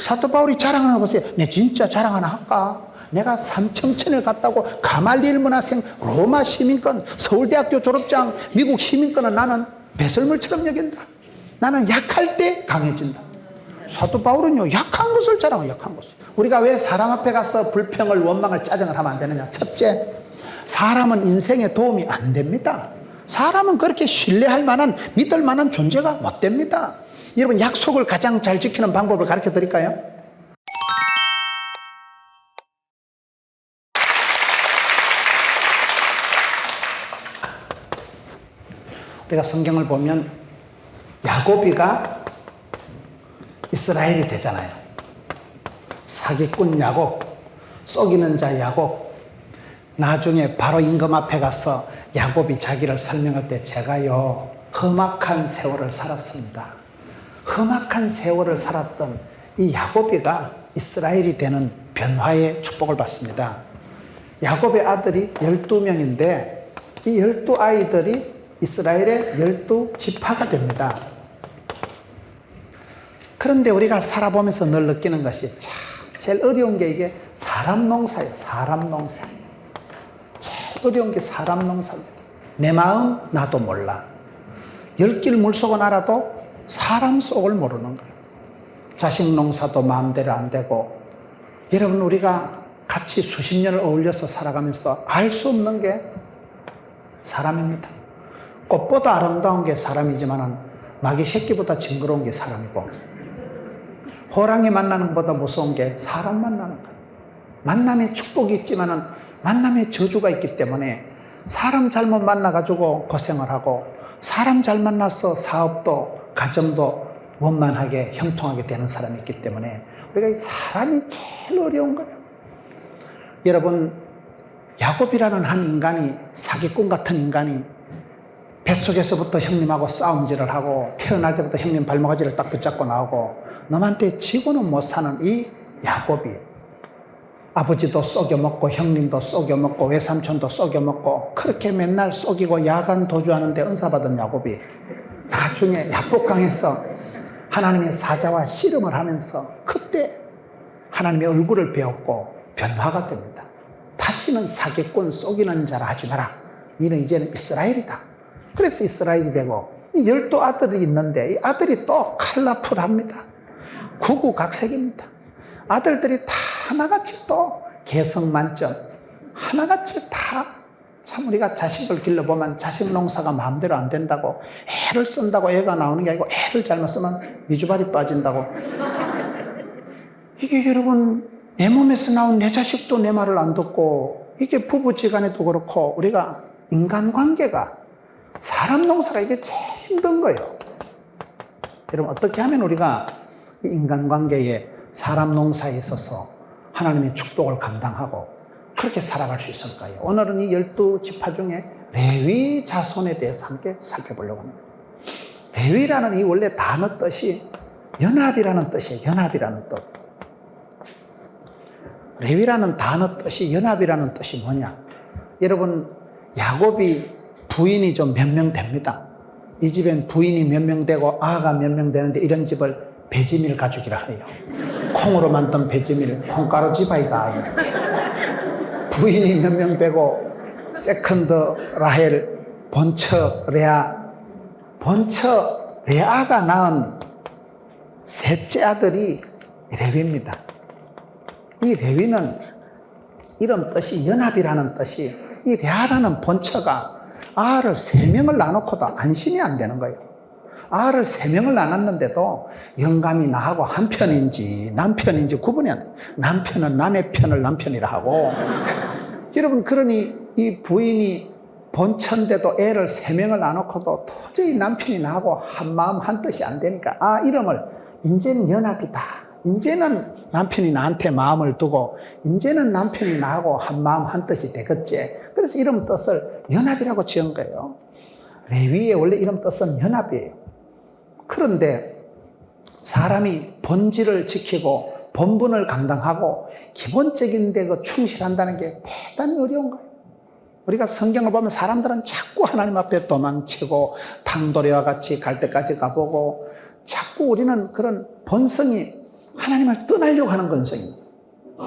사도 바울이 자랑하는 거 보세요. 내 진짜 자랑 하나 할까? 내가 삼청천을 갔다고 가말리엘 문화생, 로마 시민권, 서울대학교 졸업장, 미국 시민권은 나는 배설물처럼 여긴다. 나는 약할 때 강해진다. 사도 바울은요, 약한 것을 자랑해요. 약한 것을. 우리가 왜 사람 앞에 가서 불평을, 원망을, 짜증을 하면 안 되느냐? 첫째, 사람은 인생에 도움이 안 됩니다. 사람은 그렇게 신뢰할 만한, 믿을 만한 존재가 못 됩니다. 여러분, 약속을 가장 잘 지키는 방법을 가르쳐 드릴까요? 우리가 성경을 보면 야곱이가 이스라엘이 되잖아요. 사기꾼 야곱, 속이는 자 야곱. 나중에 바로 임금 앞에 가서 야곱이 자기를 설명할 때 제가요, 험악한 세월을 살았습니다. 험악한 세월을 살았던 이 야곱이가 이스라엘이 되는 변화의 축복을 받습니다. 야곱의 아들이 12명인데 이 12아이들이 이스라엘의 12지파가 됩니다. 그런데 우리가 살아보면서 늘 느끼는 것이 참 제일 어려운 게 이게 사람 농사예요. 사람 농사. 제일 어려운 게 사람 농사입니다. 내 마음 나도 몰라. 10길 물속은 알아도 사람 속을 모르는 거예요. 자식 농사도 마음대로 안 되고, 여러분 우리가 같이 수십 년을 어울려서 살아가면서 알 수 없는 게 사람입니다. 꽃보다 아름다운 게 사람이지만 마귀 새끼보다 징그러운 게 사람이고, 호랑이 만나는 것보다 무서운 게 사람 만나는 거예요. 만남에 축복이 있지만 만남에 저주가 있기 때문에 사람 잘못 만나가지고 고생을 하고, 사람 잘 만나서 사업도 가정도 원만하게 형통하게 되는 사람이 있기 때문에 우리가 이 사람이 제일 어려운 거예요. 여러분, 야곱이라는 한 인간이, 사기꾼 같은 인간이 뱃속에서부터 형님하고 싸움질을 하고 태어날 때부터 형님 발목아지를 딱 붙잡고 나오고 남한테 지고는 못 사는 이 야곱이, 아버지도 속여먹고 형님도 속여먹고 외삼촌도 속여먹고 그렇게 맨날 속이고 야간 도주하는데 은사받은 야곱이 나중에 야복강에서 하나님의 사자와 씨름을 하면서 그때 하나님의 얼굴을 배웠고 변화가 됩니다. 다시는 사기꾼 속이는 자라 하지 마라. 너는 이제는 이스라엘이다. 그래서 이스라엘이 되고, 이 12아들이 있는데 이 아들이 또 컬러풀합니다. 구구각색입니다. 아들들이 다 하나같이 또 개성 만점, 하나같이 다, 참 우리가 자식을 길러보면 자식 농사가 마음대로 안 된다고, 애를 쓴다고 애가 나오는 게 아니고 애를 잘못 쓰면 미주발이 빠진다고. 이게 여러분, 내 몸에서 나온 내 자식도 내 말을 안 듣고, 이게 부부지간에도 그렇고 우리가 인간관계가, 사람 농사가 이게 제일 힘든 거예요. 여러분, 어떻게 하면 우리가 이 인간관계에, 사람 농사에 있어서 하나님의 축복을 감당하고 그렇게 살아갈 수 있을까요? 오늘은 이 12지파 중에 레위 자손에 대해서 함께 살펴보려고 합니다. 레위라는 이 원래 단어 뜻이 연합이라는 뜻이에요. 연합이라는 뜻. 레위라는 단어 뜻이 연합이라는 뜻이 뭐냐? 여러분, 야곱이 부인이 좀 몇 명 됩니다. 이 집엔 부인이 몇 명 되고 아가 몇 명 되는데 이런 집을 배지밀 가죽이라 해요. 콩으로 만든 배지밀, 콩가루 지바이가. 부인이 몇 명 되고 세컨드 라헬, 본처 레아, 본처 레아가 낳은 셋째 아들이 레위입니다. 이 레위는 이름 뜻이 연합이라는 뜻이, 이 레아라는 본처가 아를 3명을 낳아놓고도 안심이 안 되는 거예요. 아를 3명을 낳았는데도 영감이 나하고 한 편인지 남편인지 구분이 안 돼요. 남편은 남의 편을 남편이라 하고. 여러분, 그러니 이 부인이 본처인데도 애를 3명을 낳아놓고도 도저히 남편이 나하고 한 마음 한 뜻이 안 되니까 아 이름을 이제는 연합이다. 이제는 남편이 나한테 마음을 두고 이제는 남편이 나하고 한 마음 한 뜻이 되겠지. 그래서 이름 뜻을 연합이라고 지은 거예요. 레위의 원래 이름 뜻은 연합이에요. 그런데 사람이 본질을 지키고 본분을 감당하고 기본적인 데 그 충실한다는 게 대단히 어려운 거예요. 우리가 성경을 보면 사람들은 자꾸 하나님 앞에 도망치고 탕도리와 같이 갈 때까지 가보고 자꾸 우리는 그런 본성이 하나님을 떠나려고 하는 건성입니다.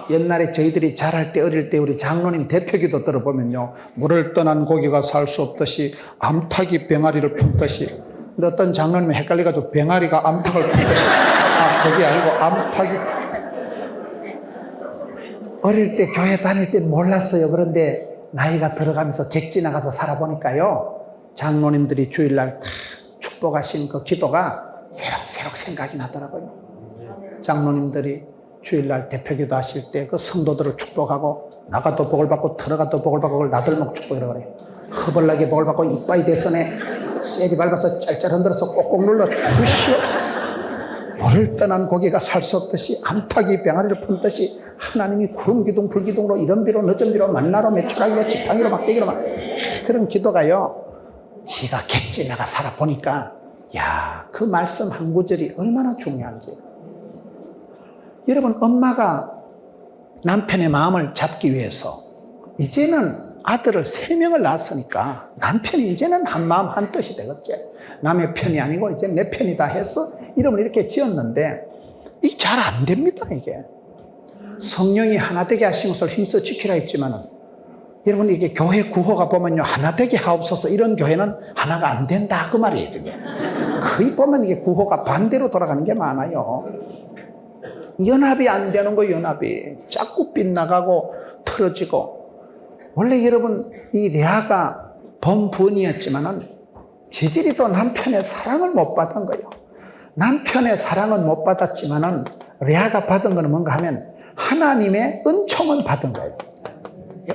옛날에 저희들이 자랄 때 어릴 때 우리 장로님 대표기도 들어보면요, 물을 떠난 고기가 살 수 없듯이 암탉이 병아리를 품듯이. 근데 어떤 장로님이 헷갈려가지고 병아리가 암탉을 품듯이, 그게 아니고 암탉이. 어릴 때 교회 다닐 때 몰랐어요. 그런데 나이가 들어가면서 객지 나가서 살아보니까요, 장로님들이 주일날 다 축복하신 그 기도가 새록새록 생각이 나더라고요. 장로님들이 주일날 대표기도 하실 때 그 성도들을 축복하고, 나가도 복을 받고 들어가도 복을 받고, 그걸 나들목 축복이라고 그래요. 허벌나게 복을 받고 이빠이 대선에 쇠리 밟아서 짤짤 흔들어서 꼭꼭 눌러 주시옵소서. 물을 떠난 고기가 살 수 없듯이 암탉이 병아리를 품듯이 하나님이 구름기둥 불기둥으로 이른비로 늦은비로 만나로 메추라기로 지팡이로 막대기로 막, 그런 기도가요, 지가 객지 나가 살아보니까 야, 그 말씀 한 구절이 얼마나 중요한지. 여러분, 엄마가 남편의 마음을 잡기 위해서 이제는 아들을 3명을 낳았으니까 남편이 이제는 한 마음 한 뜻이 되겠지. 남의 편이 아니고 이제 내 편이다 해서 이름을 이렇게 지었는데 이게 잘 안 됩니다. 이게 성령이 하나 되게 하신 것을 힘써 지키라 했지만은, 여러분 이게 교회 구호가 보면요, 하나 되게 하옵소서, 이런 교회는 하나가 안 된다 그 말이에요. 그게 거의 보면 이게 구호가 반대로 돌아가는 게 많아요. 연합이 안 되는 거, 연합이 자꾸 빗나가고 틀어지고. 원래 여러분 이 레아가 범부인이었지만은 지질이도 남편의 사랑을 못 받은 거예요. 남편의 사랑은 못 받았지만은 레아가 받은 거는 뭔가 하면 하나님의 은총은 받은 거예요.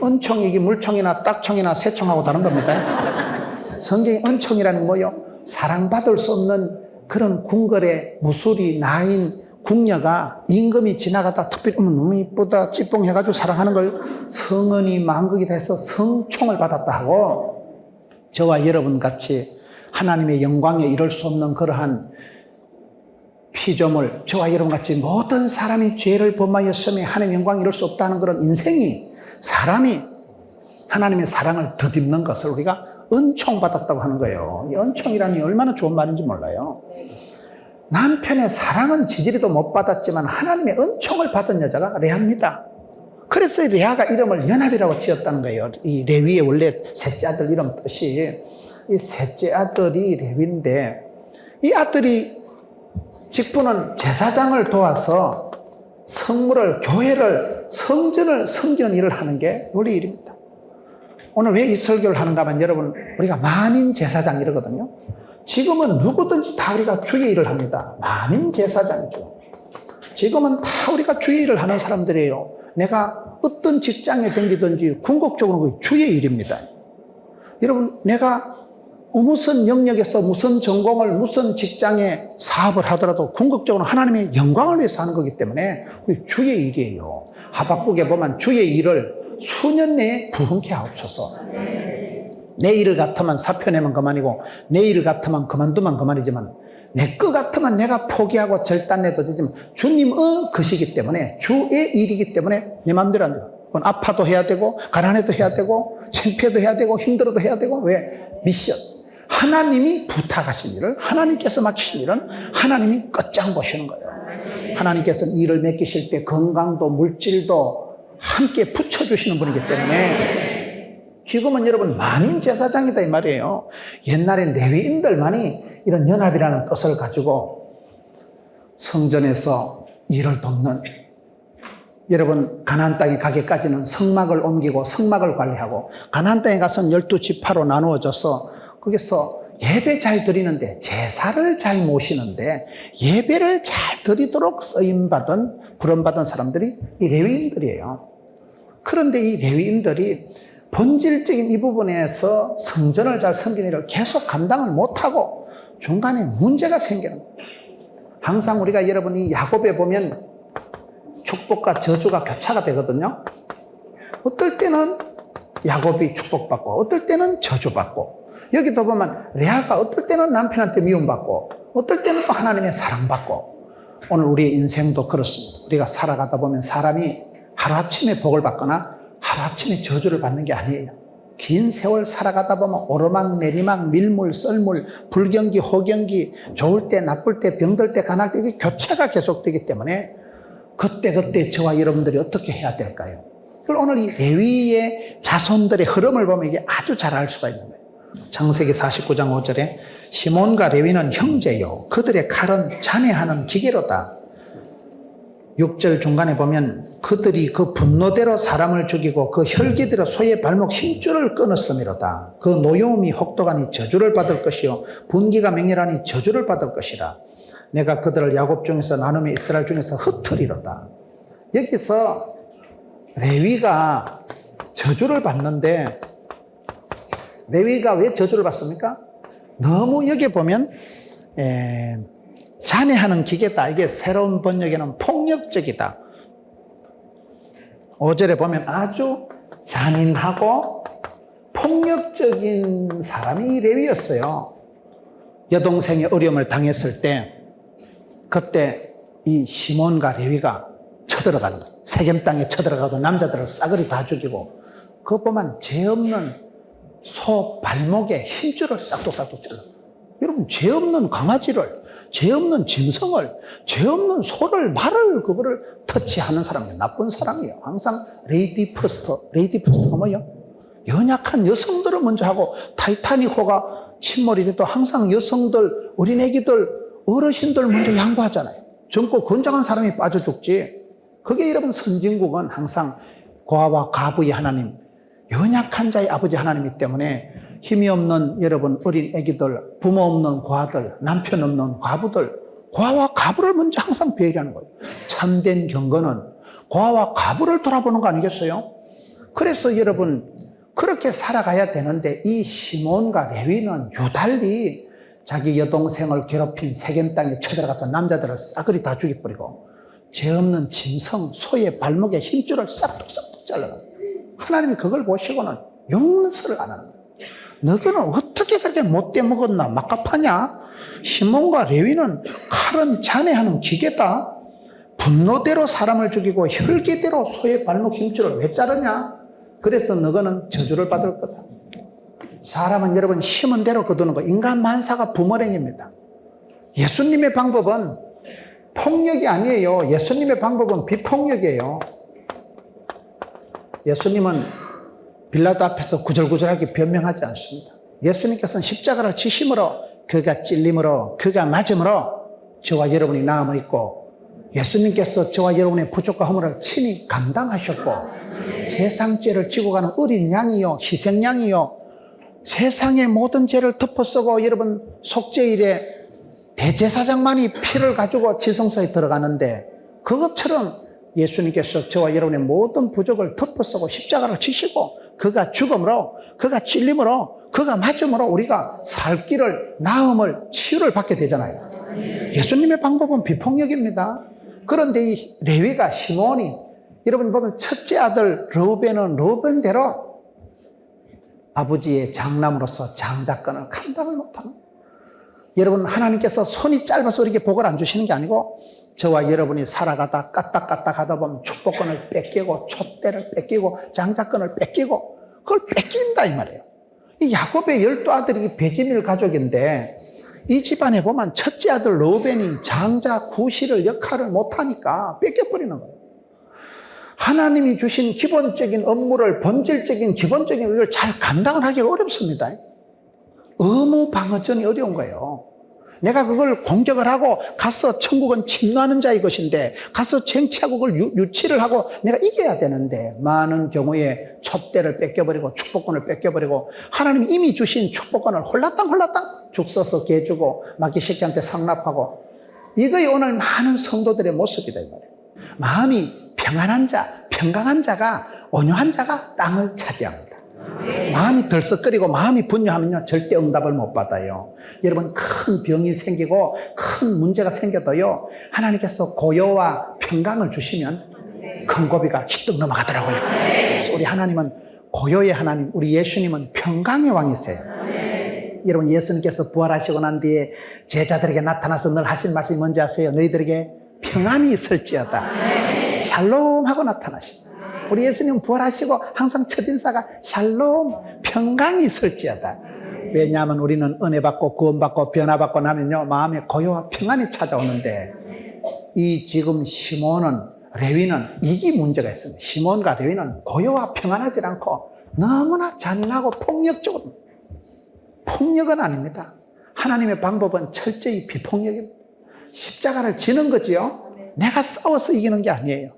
은총이 이게 물총이나 딱총이나 새총하고 다른 겁니다. 성경의 은총이라는 뭐요? 사랑받을 수 없는 그런 궁궐의 무술이 나인 궁녀가 임금이 지나가다 특별히 너무 이쁘다 찌뽕해가지고 사랑하는 걸 성은이 만극이 돼서 성총을 받았다 하고, 저와 여러분 같이 하나님의 영광에 이를 수 없는 그러한 피조물, 저와 여러분 같이 모든 사람이 죄를 범하였으며 하나님의 영광에 이를 수 없다는 그런 인생이, 사람이 하나님의 사랑을 덧입는 것을 우리가 은총 받았다고 하는 거예요. 이 은총이라니 얼마나 좋은 말인지 몰라요. 남편의 사랑은 지지리도 못 받았지만 하나님의 은총을 받은 여자가 레아입니다. 그래서 레아가 이름을 연합이라고 지었다는 거예요. 이 레위의 원래 셋째 아들 이름 뜻이, 이 셋째 아들이 레위인데, 이 아들이 직분은 제사장을 도와서 성물을, 교회를, 성전을 섬기는 일을 하는 게 우리 일입니다. 오늘 왜 이 설교를 하는가 하면, 여러분 우리가 만인 제사장 이러거든요. 지금은 누구든지 다 우리가 주의 일을 합니다. 만인 제사장이죠. 지금은 다 우리가 주의 일을 하는 사람들이에요. 내가 어떤 직장에 댕기든지 궁극적으로 주의 일입니다. 여러분, 내가 무슨 영역에서 무슨 전공을 무슨 직장에 사업을 하더라도 궁극적으로 하나님의 영광을 위해서 하는 거기 때문에 주의 일이에요. 하박국에 보면 주의 일을 수년 내에 부흥케 하옵소서. 내 일 같으면 사표내면 그만이고, 내 일 같으면 그만두면 그만이지만, 내 것 같으면 내가 포기하고 절단내도 되지만, 주님의 것이기 때문에, 주의 일이기 때문에 내 마음대로 안 돼요. 그건 아파도 해야 되고, 가난해도 해야 되고, 창피해도 해야 되고, 힘들어도 해야 되고. 왜? 미션. 하나님이 부탁하신 일을, 하나님께서 맡기신 일은 하나님이 끝장 보시는 거예요. 하나님께서는 일을 맡기실 때 건강도 물질도 함께 붙여주시는 분이기 때문에, 지금은 여러분 만인 제사장이다 이 말이에요. 옛날엔 레위인들만이 이런 연합이라는 뜻을 가지고 성전에서 일을 돕는, 여러분 가나안 땅에 가기까지는 성막을 옮기고 성막을 관리하고, 가나안 땅에 가서는 12지파로 나누어져서 거기서 예배 잘 드리는데, 제사를 잘 모시는데 예배를 잘 드리도록 쓰임받은, 부름받은 사람들이 이 레위인들이에요. 그런데 이 레위인들이 본질적인 이 부분에서 성전을 잘 섬기는 일을 계속 감당을 못하고 중간에 문제가 생기는 거예요. 항상 우리가 여러분이 야곱에 보면 축복과 저주가 교차가 되거든요. 어떨 때는 야곱이 축복받고 어떨 때는 저주받고, 여기도 보면 레아가 어떨 때는 남편한테 미움받고 어떨 때는 또 하나님의 사랑받고. 오늘 우리의 인생도 그렇습니다. 우리가 살아가다 보면 사람이 하루아침에 복을 받거나 하루아침에 저주를 받는 게 아니에요. 긴 세월 살아가다 보면 오르막 내리막, 밀물 썰물, 불경기 호경기, 좋을 때 나쁠 때 병들 때 가날 때 이게 교차가 계속되기 때문에 그때 저와 여러분들이 어떻게 해야 될까요? 그걸 오늘 이 레위의 자손들의 흐름을 보면 이게 아주 잘 알 수가 있는 거예요. 창세기 49장 5절에 시몬과 레위는 형제요 그들의 칼은 잔해하는 기계로다. 6절 중간에 보면 그들이 그 분노대로 사람을 죽이고 그 혈기대로 소의 발목 힘줄을 끊었음이로다. 그 노여움이 혹독하니 저주를 받을 것이요 분기가 맹렬하니 저주를 받을 것이라. 내가 그들을 야곱 중에서 나누며 이스라엘 중에서 흩으리로다. 여기서 레위가 저주를 받는데 레위가 왜 저주를 받습니까? 너무 여기 보면 잔해하는 기계다. 이게 새로운 번역에는 폭력적이다. 5절에 보면 아주 잔인하고 폭력적인 사람이 레위였어요. 여동생이 어려움을 당했을 때 그때 이 시몬과 레위가 쳐들어가는 거예요. 세겜 땅에 쳐들어가도 남자들을 싸그리 다 죽이고 그것 보면 죄 없는 소 발목에 힘줄을 싹둑싹둑 잘라. 여러분 죄 없는 강아지를 죄 없는 짐승을 죄 없는 소를 말을 그거를 터치하는 사람이 나쁜 사람이에요. 항상 레이디 퍼스트가 뭐예요? 연약한 여성들을 먼저 하고 타이타닉호가 침몰이 돼도 항상 여성들, 어린애기들, 어르신들 먼저 양보하잖아요. 젊고 건장한 사람이 빠져 죽지. 그게 여러분 선진국은 항상 고아와 과부의 하나님, 연약한 자의 아버지 하나님이기 때문에 힘이 없는 여러분 어린 애기들, 부모 없는 고아들, 남편 없는 과부들, 고아와 과부를 먼저 항상 배려하는 거예요. 참된 경건은 고아와 과부를 돌아보는 거 아니겠어요? 그래서 여러분 그렇게 살아가야 되는데 이 시몬과 레위는 유달리 자기 여동생을 괴롭힌 세겜 땅에 쳐들어가서 남자들을 싸그리 다 죽여버리고 죄 없는 짐승, 소의 발목에 힘줄을 싹둑싹둑 잘라요. 하나님이 그걸 보시고는 용서를 안 하는 거예요. 너희는 어떻게 그렇게 못돼 먹었나? 막갑하냐? 시몬과 레위는 칼은 잔해하는 기계다. 분노대로 사람을 죽이고 혈기대로 소의 발목 힘줄을 왜 자르냐? 그래서 너희는 저주를 받을 거다. 사람은 여러분 힘은 대로 거두는 거. 인간 만사가 부모랭입니다. 예수님의 방법은 폭력이 아니에요. 예수님의 방법은 비폭력이에요. 예수님은 빌라도 앞에서 구절구절하게 변명하지 않습니다. 예수님께서는 십자가를 치심으로 그가 찔림으로 그가 맞음으로 저와 여러분이 나음을 입고 예수님께서 저와 여러분의 부족과 허물을 친히 감당하셨고 세상 죄를 지고 가는 어린 양이요 희생양이요 세상의 모든 죄를 덮어쓰고 여러분 속죄일에 대제사장만이 피를 가지고 지성소에 들어가는데 그것처럼 예수님께서 저와 여러분의 모든 부족을 덮어쓰고 십자가를 치시고 그가 죽음으로 그가 찔림으로 그가 맞음으로 우리가 살 길을 나음을 치유를 받게 되잖아요. 예수님의 방법은 비폭력입니다. 그런데 이 레위가 시몬이 여러분 보면 첫째 아들 르우벤은 르우벤대로 아버지의 장남으로서 장자권을 감당을 못하는 거예요. 여러분 하나님께서 손이 짧아서 이렇게 복을 안 주시는 게 아니고 저와 여러분이 살아가다 까딱까딱 하다 보면 축복권을 뺏기고 촛대를 뺏기고 장자권을 뺏기고 그걸 뺏긴다 이 말이에요. 이 야곱의 12아들이 베지밀 가족인데 이 집안에 보면 첫째 아들 르우벤이 장자 구실을 역할을 못하니까 뺏겨버리는 거예요. 하나님이 주신 기본적인 업무를 본질적인 기본적인 것을 잘 감당을 하기가 어렵습니다. 의무 방어전이 어려운 거예요. 내가 그걸 공격을 하고 가서 천국은 침노하는 자의 것인데 가서 쟁취하고 그걸 유치를 하고 내가 이겨야 되는데 많은 경우에 촛대를 뺏겨버리고 축복권을 뺏겨버리고 하나님이 이미 주신 축복권을 홀라당 죽 써서 개 주고 마귀 새끼한테 상납하고 이거이 오늘 많은 성도들의 모습이다 이 말이에요. 마음이 평안한 자, 평강한 자가 온유한 자가 땅을 차지합니다. 마음이 들썩거리고 마음이 분유하면요 절대 응답을 못 받아요. 여러분 큰 병이 생기고 큰 문제가 생겨도요 하나님께서 고요와 평강을 주시면 큰 고비가 휘떡 넘어가더라고요. 그래서 우리 하나님은 고요의 하나님, 우리 예수님은 평강의 왕이세요. 여러분 예수님께서 부활하시고 난 뒤에 제자들에게 나타나서 늘 하신 말씀이 뭔지 아세요? 너희들에게 평안이 있을지어다. 샬롬 하고 나타나십니다. 우리 예수님 부활하시고 항상 첫인사가 샬롬, 평강이 있을지어다. 왜냐하면 우리는 은혜 받고 구원 받고 변화 받고 나면요 마음에 고요와 평안이 찾아오는데 이 지금 시몬은 레위는 이게 문제가 있습니다. 시몬과 레위는 고요와 평안하지 않고 너무나 잔인하고 폭력적으로. 폭력은 아닙니다. 하나님의 방법은 철저히 비폭력입니다. 십자가를 지는 거지요. 내가 싸워서 이기는 게 아니에요.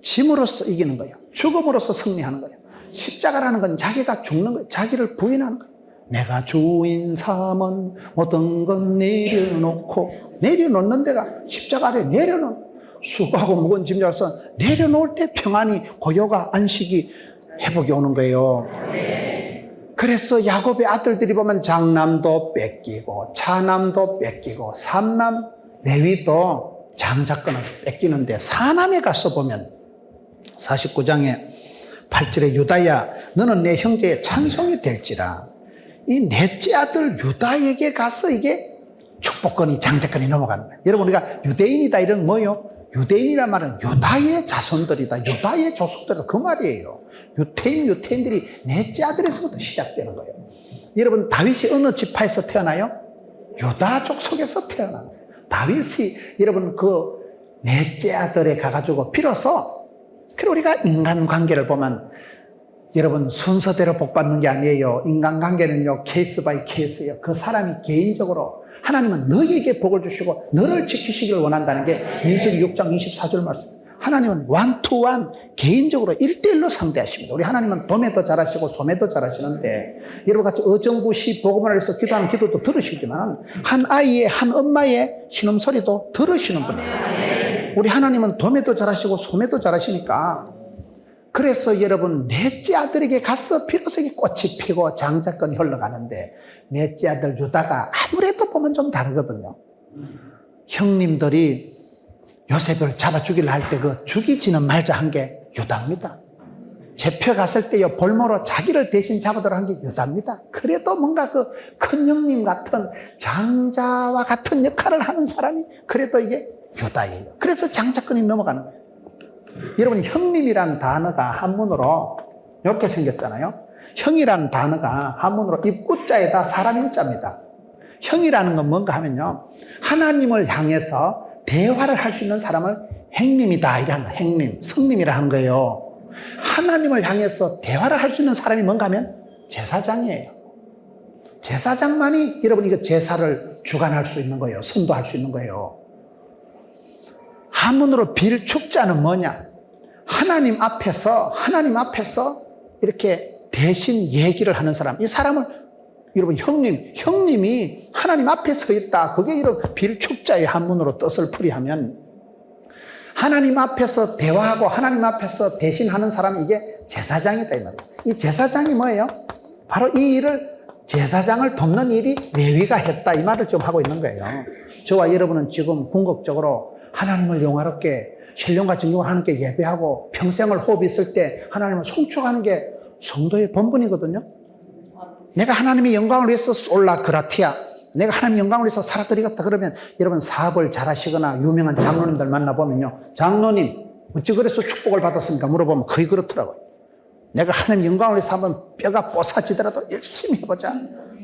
짐으로써 이기는 거예요. 죽음으로써 승리하는 거예요. 십자가라는 건 자기가 죽는 거예요. 자기를 부인하는 거예요. 내가 주인 삼은 모든 건 내려놓는 데가 십자가 아래 내려놓는, 수고하고 무거운 짐자로서 내려놓을 때 평안이, 고요가, 안식이, 회복이 오는 거예요. 그래서 야곱의 아들들이 보면 장남도 뺏기고 차남도 뺏기고 삼남 레위도 장자권을 뺏기는데, 사남에 가서 보면 49장에 8절에 유다야 너는 내 형제의 찬송이 될지라, 이 넷째 아들 유다에게 가서 이게 축복권이, 장자권이 넘어가는 거예요. 여러분, 우리가 유대인이다 이런 뭐요? 유대인이란 말은 유다의 자손들이다, 유다의 조속들이다, 그 말이에요. 유태인들이 넷째 아들에서부터 시작되는 거예요. 여러분, 다윗이 어느 지파에서 태어나요? 유다족 속에서 태어나요. 다윗이 여러분 그 넷째 아들에 가가지고 비로소, 그리고 우리가 인간관계를 보면 여러분 순서대로 복받는 게 아니에요. 인간관계는요 케이스 바이 케이스예요. 그 사람이 개인적으로 하나님은 너에게 복을 주시고 너를 지키시기를 원한다는 게 민수기 6장 24절 말씀. 하나님은 원투원 개인적으로 1대1로 상대하십니다. 우리 하나님은 도매도 잘하시고 소매도 잘하시는데, 여러분 같이 어정부시 복음을 위해서 기도하는 기도도 들으시지만 한 아이의, 한 엄마의 신음소리도 들으시는 분이에요. 우리 하나님은 도매도 잘하시고 소매도 잘하시니까, 그래서 여러분 넷째 아들에게 가서 비로소 꽃이 피고 장자권이 흘러가는데, 넷째 아들 유다가 아무래도 보면 좀 다르거든요. 형님들이 요셉을 잡아 죽이려 할 때 그 죽이지는 말자 한 게 유다입니다. 잡혀갔을 때요 볼모로 자기를 대신 잡아들어 한 게 유다입니다. 그래도 뭔가 그 큰 형님 같은 장자와 같은 역할을 하는 사람이 그래도 이게 유다예요. 그래서 장자권이 넘어가는 거예요. 여러분, 형님이란 단어가 한문으로 이렇게 생겼잖아요. 형이라는 단어가 한문으로 입구자에다 사람 인자입니다. 형이라는 건 뭔가 하면요, 하나님을 향해서 대화를 할 수 있는 사람을 행님이다 이렇게 하는 거예요. 행님, 성님이라 하는 거예요. 하나님을 향해서 대화를 할 수 있는 사람이 뭔가 하면 제사장이에요. 제사장만이 여러분 이거 제사를 주관할 수 있는 거예요. 선도할 수 있는 거예요. 한문으로 빌축자는 뭐냐? 하나님 앞에서 이렇게 대신 얘기를 하는 사람. 이 사람을 여러분 형님이 하나님 앞에 서 있다. 그게 이런 빌축자의 한문으로 뜻을 풀이하면, 하나님 앞에서 대화하고 하나님 앞에서 대신하는 사람이 이게 제사장이다 이 말이에요. 이 제사장이 뭐예요? 바로 이 일을, 제사장을 돕는 일이 레위가 했다 이 말을 지금 하고 있는 거예요. 저와 여러분은 지금 궁극적으로 하나님을 영화롭게 신령과 증거를 하는 게 예배하고 평생을 호흡이 있을 때 하나님을 송축하는 게 성도의 본분이거든요. 내가 하나님의 영광을 위해서 솔라 그라티아, 내가 하나님의 영광을 위해서 살아드리겠다 그러면, 여러분 사업을 잘하시거나 유명한 장로님들 만나보면요, 장로님 어찌 그래서 축복을 받았습니까? 물어보면 거의 그렇더라고요. 내가 하나님의 영광을 위해서 한번 뼈가 뽀사지더라도 열심히 해보자.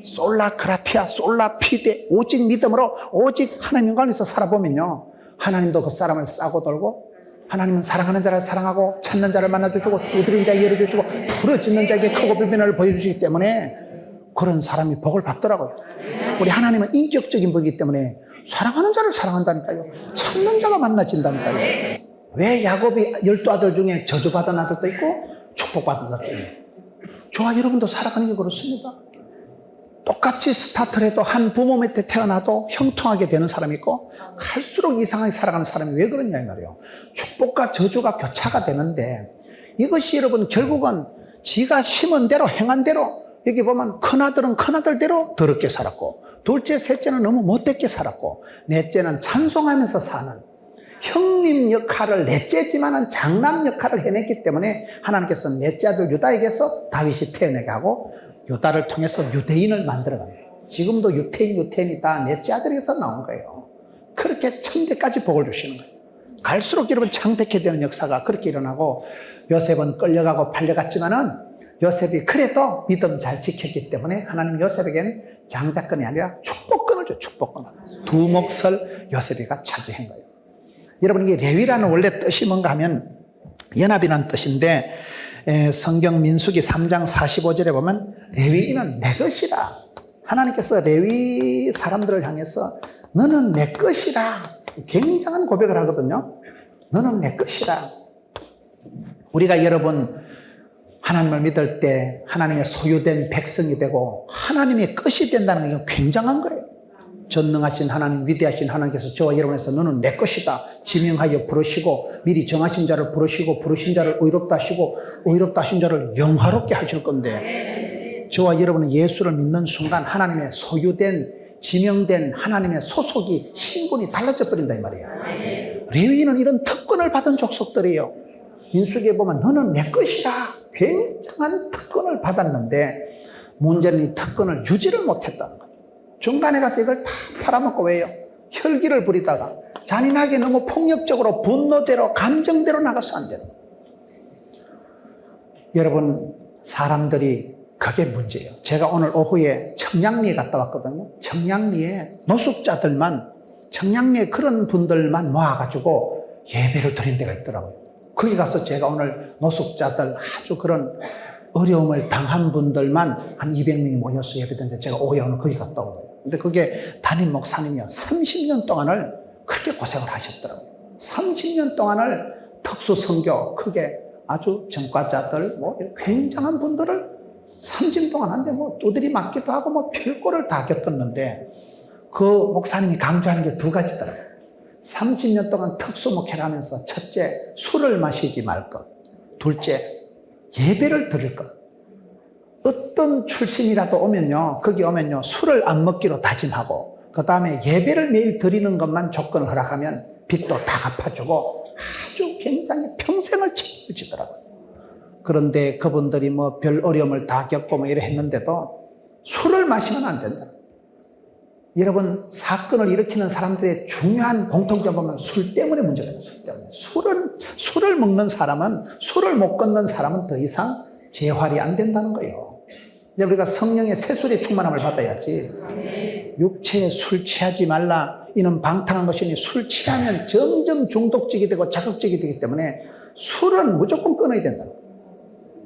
솔라 그라티아, 솔라 피데, 오직 믿음으로 오직 하나님의 영광을 위해서 살아보면요, 하나님도 그 사람을 싸고 돌고, 하나님은 사랑하는 자를 사랑하고 찾는 자를 만나주시고 두드린 자에게 열어주시고 부러지는 자에게 크고 불변을 보여주시기 때문에 그런 사람이 복을 받더라고요. 우리 하나님은 인격적인 복이기 때문에 사랑하는 자를 사랑한다니까요. 찾는 자가 만나진다니까요. 왜 야곱이 12아들 중에 저주받은 아들도 있고 축복받은 아들도 있고, 저와 여러분도 살아가는 게 그렇습니다. 똑같이 스타트를 해도 한 부모 밑에 태어나도 형통하게 되는 사람이 있고, 갈수록 이상하게 살아가는 사람이 왜 그러냐 이 말이에요. 축복과 저주가 교차가 되는데, 이것이 여러분 결국은 지가 심은 대로 행한 대로, 여기 보면 큰아들은 큰아들대로 더럽게 살았고, 둘째 셋째는 너무 못되게 살았고, 넷째는 찬송하면서 사는 형님 역할을, 넷째지만은 장남 역할을 해냈기 때문에 하나님께서 넷째 아들 유다에게서 다윗이 태어나게 하고 유다를 통해서 유대인을 만들어가는 거예요. 지금도 유태인이 다 넷째 아들에게서 나온 거예요. 그렇게 천대까지 복을 주시는 거예요. 갈수록 여러분 창백해 되는 역사가 그렇게 일어나고, 요셉은 끌려가고 팔려갔지만은 요셉이 그래도 믿음 잘 지켰기 때문에 하나님 요셉에게는 장자권이 아니라 축복권을 줘요. 축복권. 두 몫을 요셉이가 차지한 거예요. 여러분, 이게 레위라는 원래 뜻이 뭔가 하면 연합이라는 뜻인데, 성경 민수기 3장 45절에 보면 레위인은 내 것이라. 하나님께서 레위 사람들을 향해서 너는 내 것이라. 굉장한 고백을 하거든요. 너는 내 것이라. 우리가 여러분 하나님을 믿을 때 하나님의 소유된 백성이 되고 하나님의 것이 된다는 게 굉장한 거예요. 전능하신 하나님, 위대하신 하나님께서 저와 여러분에서 너는 내 것이다 지명하여 부르시고 미리 정하신 자를 부르시고 부르신 자를 의롭다 하시고 의롭다 하신 자를 영화롭게 하실 건데, 저와 여러분은 예수를 믿는 순간 하나님의 소유된 지명된 하나님의 소속이 신분이 달라져 버린다 이 말이에요. 레위인은 이런 특권을 받은 족속들이에요. 민수기에 보면 너는 내 것이라. 굉장한 특권을 받았는데 문제는 이 특권을 유지를 못했다는 거예요. 중간에 가서 이걸 다 팔아먹고 왜요? 혈기를 부리다가 잔인하게 너무 폭력적으로 분노대로 감정대로 나가서 안 되는. 여러분, 사람들이 그게 문제예요. 제가 오늘 오후에 청량리에 갔다 왔거든요. 청량리에 노숙자들만, 청량리에 그런 분들만 모아가지고 예배를 드린 데가 있더라고요. 거기 가서 제가 오늘 노숙자들 아주 그런 어려움을 당한 분들만 한 200명이 모여서 예배드렸는데 제가 오후에 오늘 거기 갔다 온 거예요. 근데 그게 담임 목사님이요. 30년 동안을 그렇게 고생을 하셨더라고요. 30년 동안을 특수 선교, 크게 아주 전과자들, 굉장한 분들을 30년 동안 한데 두드리 맞기도 하고 별꼴을 다 겪었는데 그 목사님이 강조하는 게 두 가지더라고요. 30년 동안 특수 목회를 하면서 첫째, 술을 마시지 말 것. 둘째, 예배를 드릴 것. 어떤 출신이라도 오면요, 거기 오면요, 술을 안 먹기로 다짐하고, 그 다음에 예배를 매일 드리는 것만 조건을 허락하면 빚도 다 갚아주고 아주 굉장히 평생을 책임지더라고요. 그런데 그분들이 별 어려움을 다 겪고 이래 했는데도 술을 마시면 안 된다. 여러분, 사건을 일으키는 사람들의 중요한 공통점 보면 술 때문에 문제가 있어요. 술 때문에. 술을 먹는 사람은, 술을 못 끊는 사람은 더 이상 재활이 안 된다는 거예요. 우리가 성령의 새술의 충만함을 받아야지. 육체에 술 취하지 말라. 이는 방탕한 것이니 술 취하면 점점 중독적이 되고 자극적이 되기 때문에 술은 무조건 끊어야 된다.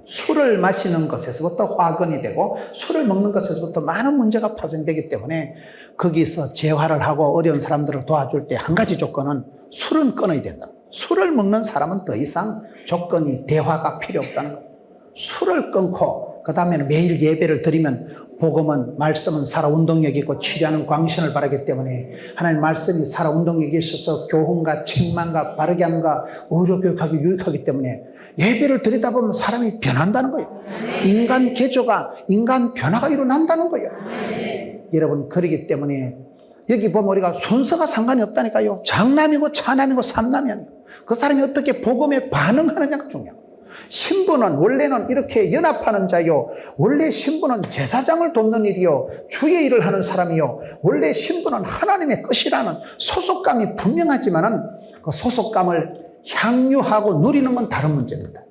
술을 마시는 것에서부터 화근이 되고 술을 먹는 것에서부터 많은 문제가 파생되기 때문에 거기서 재활을 하고 어려운 사람들을 도와줄 때 한 가지 조건은 술은 끊어야 된다. 술을 먹는 사람은 더 이상 조건이 대화가 필요 없다는 거예요. 술을 끊고 그 다음에는 매일 예배를 드리면 복음은, 말씀은 살아 운동력이 있고 치료하는 광신을 바라기 때문에 하나님 말씀이 살아 운동력이 있어서 교훈과 책망과 바르게 함과 의료 교육하기 유익하기 때문에 예배를 드리다 보면 사람이 변한다는 거예요. 인간 개조가, 인간 변화가 일어난다는 거예요. 여러분, 그러기 때문에 여기 보면 우리가 순서가 상관이 없다니까요. 장남이고 차남이고 삼남이 아니에요. 그 사람이 어떻게 복음에 반응하느냐가 중요해요. 신부는 원래는 이렇게 연합하는 자요. 원래 신부는 제사장을 돕는 일이요. 주의 일을 하는 사람이요. 원래 신부는 하나님의 것이라는 소속감이 분명하지만은 그 소속감을 향유하고 누리는 건 다른 문제입니다.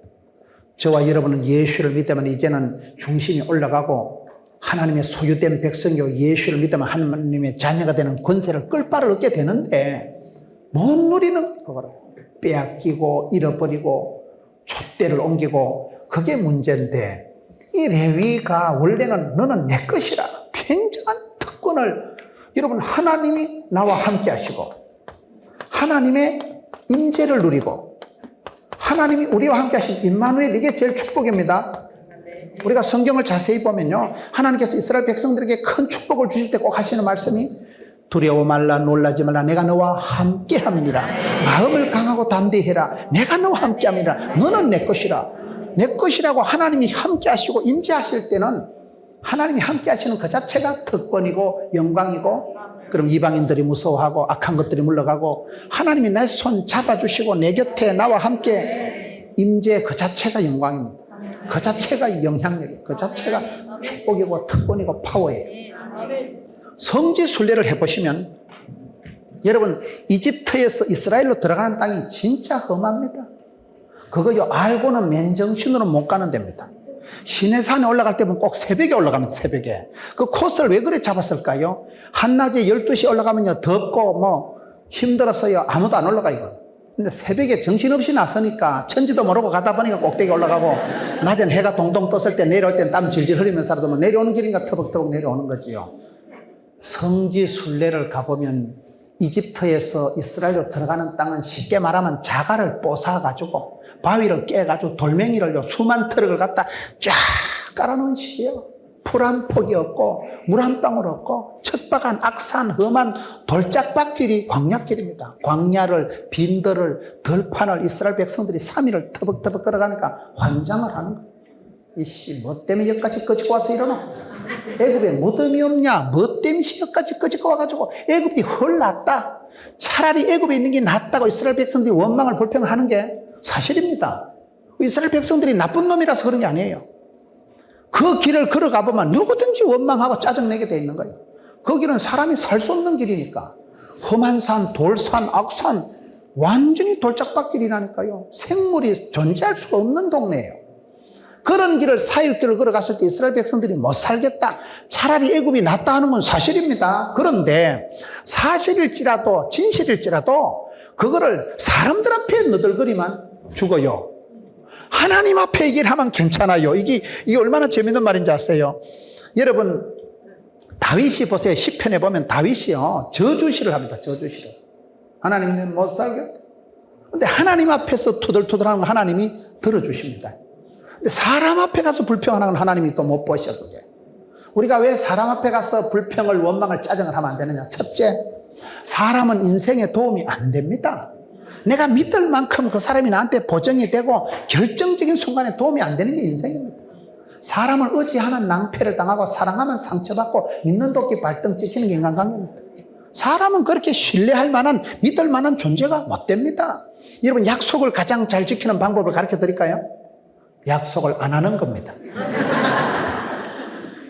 저와 여러분은 예수를 믿으면 이제는 중심이 올라가고 하나님의 소유된 백성이요, 예수를 믿으면 하나님의 자녀가 되는 권세를 끌바를 얻게 되는데 못 누리는 거라. 빼앗기고 잃어버리고 촛대를 옮기고 그게 문제인데, 이 레위가 원래는 너는 내 것이라 굉장한 특권을, 여러분, 하나님이 나와 함께 하시고 하나님의 임재를 누리고 하나님이 우리와 함께 하신 임마누엘, 이게 제일 축복입니다. 우리가 성경을 자세히 보면요, 하나님께서 이스라엘 백성들에게 큰 축복을 주실 때 꼭 하시는 말씀이 두려워 말라, 놀라지 말라, 내가 너와 함께 함이니라. 마음을 강하고 담대해라, 내가 너와 함께 함이니라. 너는 내 것이라. 내 것이라고 하나님이 함께 하시고 임재하실 때는 하나님이 함께 하시는 그 자체가 특권이고 영광이고, 그럼 이방인들이 무서워하고 악한 것들이 물러가고 하나님이 내 손 잡아주시고 내 곁에 나와 함께 임재, 그 자체가 영광입니다. 그 자체가 영향력이에요. 그 자체가 축복이고 특권이고 파워예요. 성지 순례를 해보시면 여러분, 이집트에서 이스라엘로 들어가는 땅이 진짜 험합니다. 그거요, 알고는 맨정신으로 못 가는 데입니다. 시내산에 올라갈 때 보면 꼭 새벽에 올라가면 새벽에. 그 코스를 왜 그래 잡았을까요? 한낮에 12시에 올라가면요, 덥고 힘들어서요, 아무도 안 올라가요. 근데 새벽에 정신없이 나서니까 천지도 모르고 가다 보니까 꼭대기 올라가고 낮엔 해가 동동 떴을 때 내려올 땐 땀 질질 흘리면서 살아도 내려오는 길인가 터벅터벅 내려오는 거지요. 성지 순례를 가보면 이집트에서 이스라엘로 들어가는 땅은 쉽게 말하면 자갈을 뽀사가지고 바위를 깨가지고 돌멩이를 수만 트럭을 갖다 쫙 깔아놓은 식이에요. 풀 한 폭이 없고 물 한 방울 없고 척박한 악산 험한 돌짝밭길이 광야길입니다. 광야를 빈들을 들판을 이스라엘 백성들이 3일을 터벅터벅 걸어가니까 환장을 하는 거예요. 이씨 뭐 때문에 여기까지 끄집고 와서 이러노? 애굽에 무덤이 없냐? 뭐 때문에 여기까지 끄집고 와가지고 애굽이 헐 낫다. 차라리 애굽에 있는 게 낫다고 이스라엘 백성들이 원망을 불평을 하는 게 사실입니다. 이스라엘 백성들이 나쁜 놈이라서 그런 게 아니에요. 그 길을 걸어가 보면 누구든지 원망하고 짜증내게 돼 있는 거예요. 그 길은 사람이 살 수 없는 길이니까. 험한 산, 돌산, 악산, 완전히 돌짝밭길이라니까요. 생물이 존재할 수가 없는 동네예요. 그런 길을 4일길을 걸어갔을 때 이스라엘 백성들이 못 살겠다. 차라리 애굽이 낫다 하는 건 사실입니다. 그런데 사실일지라도 진실일지라도 그거를 사람들 앞에 너덜거리면 죽어요. 하나님 앞에 얘기를 하면 괜찮아요. 이게 얼마나 재밌는 말인지 아세요? 여러분 다윗이 보세요. 시편에 보면 다윗이요 저주시를 합니다. 저주시를. 하나님 못 살겠다. 근데 하나님 앞에서 투덜투덜하는 거 하나님이 들어주십니다. 근데 사람 앞에 가서 불평하는 건 하나님이 또 못 보셔. 그게. 우리가 왜 사람 앞에 가서 불평을 원망을 짜증을 하면 안 되느냐? 첫째, 사람은 인생에 도움이 안 됩니다. 내가 믿을 만큼 그 사람이 나한테 보정이 되고 결정적인 순간에 도움이 안 되는 게 인생입니다. 사람을 의지하면 낭패를 당하고 사랑하면 상처받고 믿는 도끼 발등 찍히는 게 인간관계입니다. 사람은 그렇게 신뢰할 만한 믿을 만한 존재가 못 됩니다. 여러분 약속을 가장 잘 지키는 방법을 가르쳐 드릴까요? 약속을 안 하는 겁니다.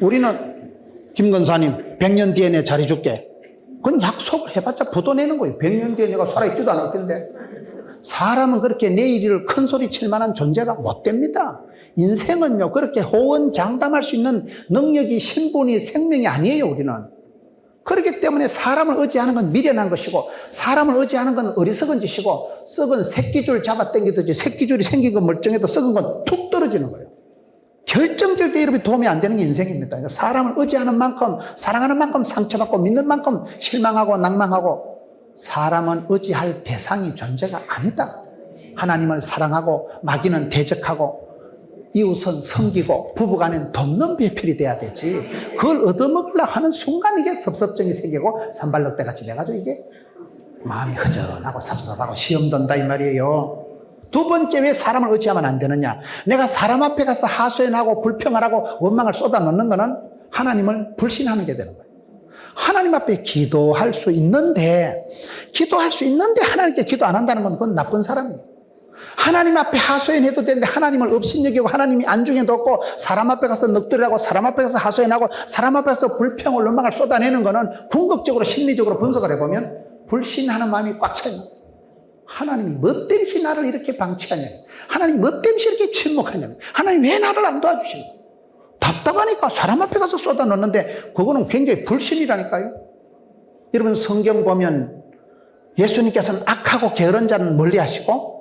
우리는 김건사님 100년 뒤에 내 잘해줄게. 그건 약속을 해봤자 부도내는 거예요. 100년 뒤에 내가 살아있지도 않을 텐데. 사람은 그렇게 내일을 큰 소리 칠 만한 존재가 못 됩니다. 인생은요 그렇게 호언장담할 수 있는 능력이 신분이 생명이 아니에요. 우리는. 그렇기 때문에 사람을 의지하는 건 미련한 것이고 사람을 의지하는 건 어리석은 짓이고 썩은 새끼줄 잡아당기듯이 새끼줄이 생긴 건 멀쩡해도 썩은 건 툭 떨어지는 거예요. 결정될 때 여러분이 도움이 안 되는 게 인생입니다. 그러니까 사람을 의지하는 만큼 사랑하는 만큼 상처받고 믿는 만큼 실망하고 낭망하고 사람은 의지할 대상이 존재가 아니다. 하나님을 사랑하고 마귀는 대적하고 이웃은 섬기고 부부간엔 돕는 배필이 돼야 되지. 그걸 얻어먹으려고 하는 순간 이게 섭섭증이 생기고 산발럭대 같이 돼가지고 이게 마음이 허전하고 섭섭하고 시험 든다 이 말이에요. 두 번째 왜 사람을 의지하면 안 되느냐? 내가 사람 앞에 가서 하소연하고 불평을 하고 원망을 쏟아놓는 거는 하나님을 불신하는 게 되는 거예요. 하나님 앞에 기도할 수 있는데 하나님께 기도 안 한다는 건 그건 나쁜 사람이에요. 하나님 앞에 하소연해도 되는데 하나님을 업신여기고 하나님이 안중에 뒀고 사람 앞에 가서 넋두리하고 사람 앞에 가서 하소연하고 사람 앞에 가서 불평을 원망을 쏟아내는 거는 궁극적으로 심리적으로 분석을 해보면 불신하는 마음이 꽉 차요. 하나님이 뭐 때문에 나를 이렇게 방치하냐? 하나님이 뭐 때문에 이렇게 침묵하냐? 하나님 왜 나를 안 도와주시냐? 답답하니까 사람 앞에 가서 쏟아놓는데 그거는 굉장히 불신이라니까요. 여러분 성경 보면 예수님께서는 악하고 게으른 자는 멀리 하시고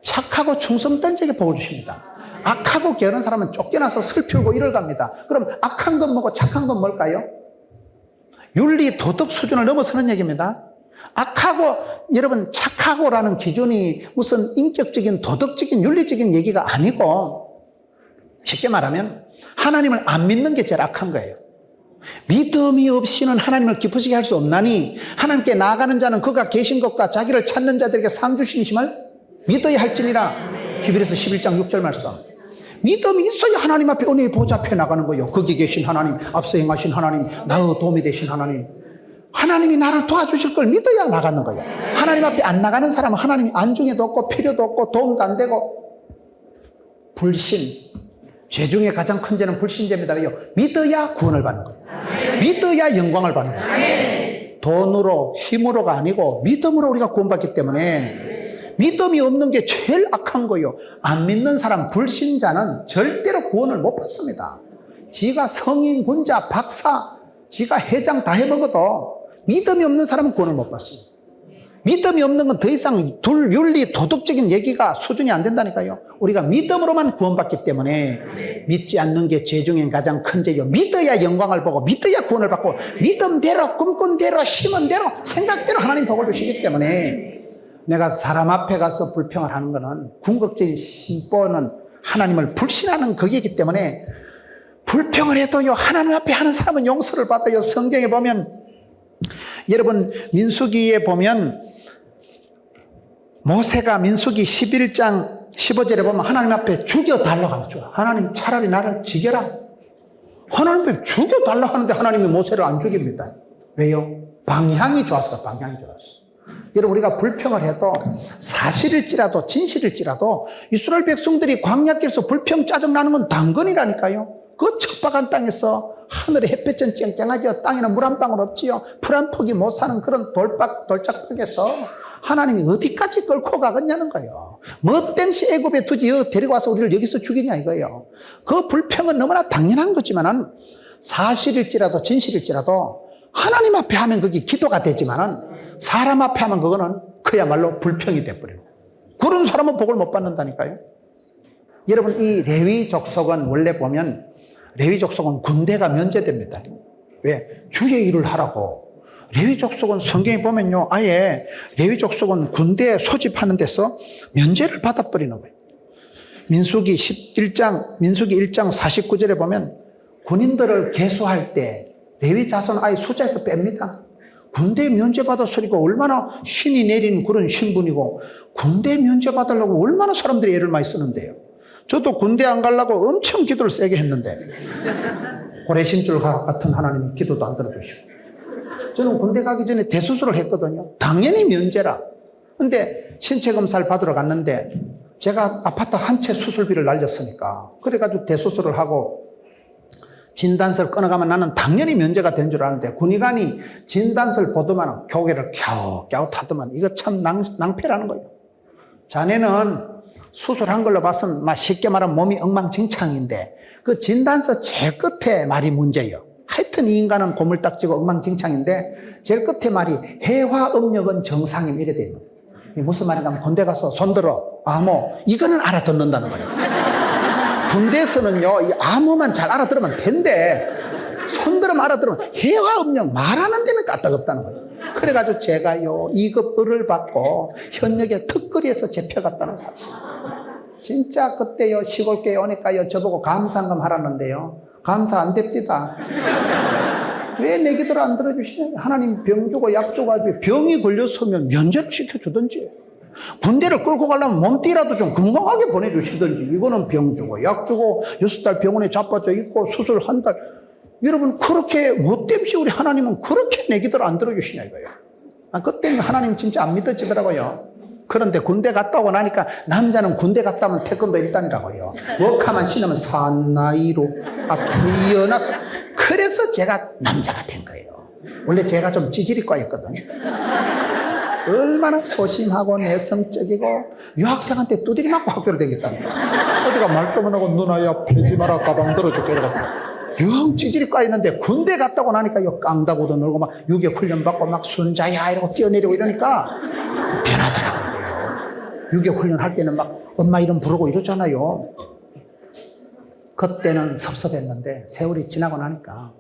착하고 충성된 자에게 복을 주십니다. 악하고 게으른 사람은 쫓겨나서 슬피고 이를 갑니다. 그럼 악한 건 뭐고 착한 건 뭘까요? 윤리 도덕 수준을 넘어서는 얘기입니다. 악하고 여러분 착하고라는 기준이 무슨 인격적인 도덕적인 윤리적인 얘기가 아니고 쉽게 말하면 하나님을 안 믿는 게 제일 악한 거예요. 믿음이 없이는 하나님을 기쁘시게 할 수 없나니 하나님께 나아가는 자는 그가 계신 것과 자기를 찾는 자들에게 상 주시심을 믿어야 할지니라. 히브리서 11장 6절 말씀. 믿음이 있어야 하나님 앞에 은혜의 보좌 앞에 나가는 거예요. 거기 계신 하나님, 앞서 행하신 하나님, 나의 도움이 되신 하나님, 하나님이 나를 도와주실 걸 믿어야 나가는 거예요. 하나님 앞에 안 나가는 사람은 하나님이 안중에도 없고 필요도 없고 도움도 안 되고 불신, 죄 중에 가장 큰 죄는 불신죄입니다. 왜요? 믿어야 구원을 받는 거예요. 믿어야 영광을 받는 거예요. 돈으로 힘으로가 아니고 믿음으로 우리가 구원받기 때문에 믿음이 없는 게 제일 악한 거예요. 안 믿는 사람, 불신자는 절대로 구원을 못 받습니다. 지가 성인, 군자, 박사, 지가 회장 다 해먹어도 믿음이 없는 사람은 구원을 못 받습니다. 믿음이 없는 건 더 이상 윤리, 도덕적인 얘기가 수준이 안 된다니까요. 우리가 믿음으로만 구원받기 때문에 믿지 않는 게 죄 중에 가장 큰 죄요. 믿어야 영광을 보고 믿어야 구원을 받고 믿음대로 꿈꾼 대로 심은 대로 생각대로 하나님 복을 주시기 때문에 내가 사람 앞에 가서 불평을 하는 거는 궁극적인 심보는 하나님을 불신하는 거기이기 때문에 불평을 해도요 하나님 앞에 하는 사람은 용서를 받아요. 성경에 보면 여러분 민수기에 보면 모세가 민수기 11장 15절에 보면 하나님 앞에 죽여달라고 하죠. 하나님 차라리 나를 죽여라. 하나님 앞에 죽여달라고 하는데 하나님이 모세를 안 죽입니다. 왜요? 방향이 좋아서 방향이 좋아서. 여러분 우리가 불평을 해도 사실일지라도 진실일지라도 이스라엘 백성들이 광야길에서 불평 짜증나는 건 당근이라니까요. 그 척박한 땅에서 하늘에 햇볕은 쨍쨍하죠. 땅에는 물 한 방울 없지요. 풀 한 폭이 못 사는 그런 돌짝박에서 하나님이 어디까지 끌고 가겠냐는 거예요. 뭣된 시 애굽에 두지 데리고 와서 우리를 여기서 죽이냐 이거예요. 그 불평은 너무나 당연한 거지만은 사실일지라도 진실일지라도 하나님 앞에 하면 그게 기도가 되지만은 사람 앞에 하면 그거는 그야말로 불평이 돼버려요. 그런 사람은 복을 못 받는다니까요. 여러분 이 레위 족속은 원래 보면 레위 족속은 군대가 면제됩니다. 왜? 주의 일을 하라고. 레위 족속은 성경에 보면요 아예 레위 족속은 군대 소집하는 데서 면제를 받아버리는 거예요. 민수기 1장 49절에 보면 군인들을 계수할 때 레위 자손 아예 숫자에서 뺍니다. 군대 면제 받았으니까 얼마나 신이 내린 그런 신분이고 군대 면제 받으려고 얼마나 사람들이 애를 많이 쓰는데요. 저도 군대 안 가려고 엄청 기도를 세게 했는데 고래신줄 같은 하나님이 기도도 안 들어주시고 저는 군대 가기 전에 대수술을 했거든요. 당연히 면제라. 근데 신체 검사를 받으러 갔는데 제가 아파트 한 채 수술비를 날렸으니까 그래가지고 대수술을 하고 진단서를 끊어가면 나는 당연히 면제가 된 줄 아는데 군의관이 진단서를 보더만 고개를 갸웃갸웃 하더만 이거 참 낭패라는 거예요. 자네는 수술한 걸로 봐서는 쉽게 말하면 몸이 엉망진창인데 그 진단서 제일 끝에 말이 문제예요. 하여튼 이 인간은 고물딱지고 엉망진창인데 제일 끝에 말이 해화음력은 정상임 이래 돼요. 무슨 말인가 하면 군대 가서 손들어 암호 이거는 알아듣는다는 거예요. 군대에서는요 이 암호만 잘 알아들으면 된대. 손들으면 알아들으면 해화음력 말하는 데는 까딱없다는 거예요. 그래가지고 제가요 2급을 받고 현역에 특거리에서 잡혀갔다는 사실. 진짜 그때요 시골교회 오니까요 저보고 감사한금 하라는데요 감사 안 됩니다. 왜 내 기도를 안 들어주시냐. 하나님 병 주고 약 주고 병이 걸렸으면 면제를 시켜주든지 군대를 끌고 가려면 몸띠라도 좀 건강하게 보내주시든지 이거는 병 주고 약 주고 6달 병원에 자빠져 있고 수술 한 달. 여러분 그렇게 못됨시 우리 하나님은 그렇게 내 기도를 안 들어주시냐 이거예요. 그때는 하나님 진짜 안 믿어지더라고요. 그런데 군대 갔다 오고 나니까 남자는 군대 갔다 오면 태권도 1단이라고요. 워카만 신으면 사나이로 태어났어. 그래서 제가 남자가 된 거예요. 원래 제가 좀 찌질이과였거든요. 얼마나 소심하고 내성적이고 유학생한테 두드리 맞고 학교를 다녔다는 거예요. 어디가 말도 안 하고 누나야 패지 마라 가방 들어줄게 이래가지고 영 찌질이과 있는데 군대 갔다 오고 나니까 깡다구도 놀고 막 유격 훈련 받고 막 순자야 이러고 뛰어내리고 이러니까 변하더라고요. 유격 훈련 할 때는 막 엄마 이름 부르고 이러잖아요. 그때는 섭섭했는데 세월이 지나고 나니까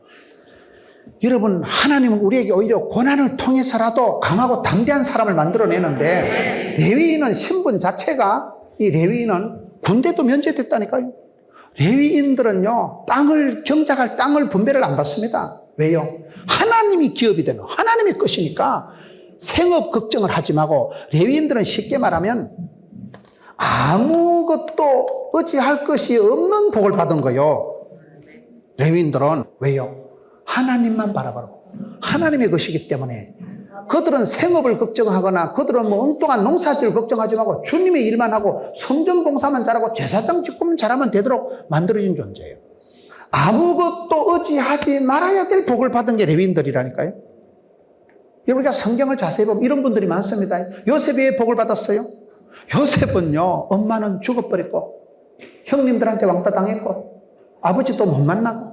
여러분 하나님은 우리에게 오히려 고난을 통해서라도 강하고 담대한 사람을 만들어내는데 레위인은 신분 자체가 이 레위인은 군대도 면제됐다니까요. 레위인들은요 땅을 경작할 땅을 분배를 안 받습니다. 왜요? 하나님이 기업이 되는 하나님의 것이니까 생업 걱정을 하지 말고 레위인들은 쉽게 말하면 아무것도 의지할 것이 없는 복을 받은 거예요. 레위인들은 왜요? 하나님만 바라보고 하나님의 것이기 때문에 그들은 생업을 걱정하거나 그들은 뭐 엉뚱한 농사질을 걱정하지 말고 주님의 일만 하고 성전봉사만 잘하고 제사장 직분만 잘하면 되도록 만들어진 존재예요. 아무것도 의지하지 말아야 될 복을 받은 게 레위인들이라니까요. 우리가 성경을 자세히 보면 이런 분들이 많습니다. 요셉이 왜 복을 받았어요? 요셉은요 엄마는 죽어버렸고 형님들한테 왕따 당했고 아버지도 못 만나고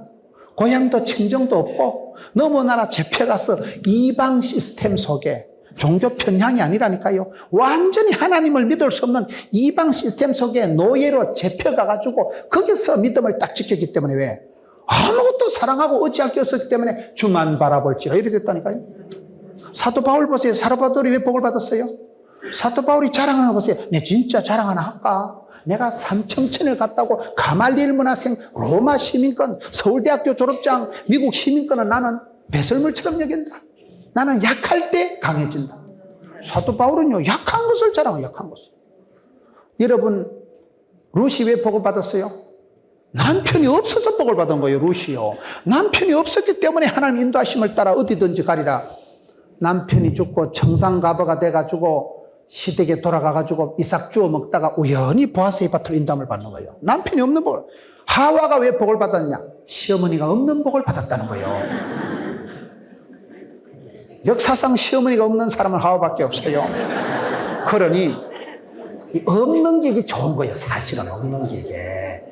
고향도 친정도 없고 너무나 잡혀가서 이방 시스템 속에 종교 편향이 아니라니까요. 완전히 하나님을 믿을 수 없는 이방 시스템 속에 노예로 잡혀가가지고 거기서 믿음을 딱 지켰기 때문에 왜? 아무것도 사랑하고 의지할 게 없었기 때문에 주만 바라볼지라 이렇게 됐다니까요. 사도 바울 보세요. 사도 바울이 왜 복을 받았어요? 사도 바울이 자랑하는 거 보세요. 내 진짜 자랑 하나 할까? 내가 삼청천을 갔다고 가말리엘 문화생, 로마 시민권, 서울대학교 졸업장, 미국 시민권은 나는 배설물처럼 여긴다. 나는 약할 때 강해진다. 사도 바울은요, 약한 것을 자랑해요, 약한 것을. 여러분, 루시 왜 복을 받았어요? 남편이 없어서 복을 받은 거예요, 루시요. 남편이 없었기 때문에 하나님 인도하심을 따라 어디든지 가리라. 남편이 죽고 청산가버가 돼가지고 시댁에 돌아가가지고 이삭 주워 먹다가 우연히 보아스의 밭을 인도함을 받는 거예요. 남편이 없는 복을. 하와가 왜 복을 받았냐? 시어머니가 없는 복을 받았다는 거예요. 역사상 시어머니가 없는 사람은 하와밖에 없어요. 그러니 이 없는 게 이게 좋은 거예요. 사실은 없는 게 이게.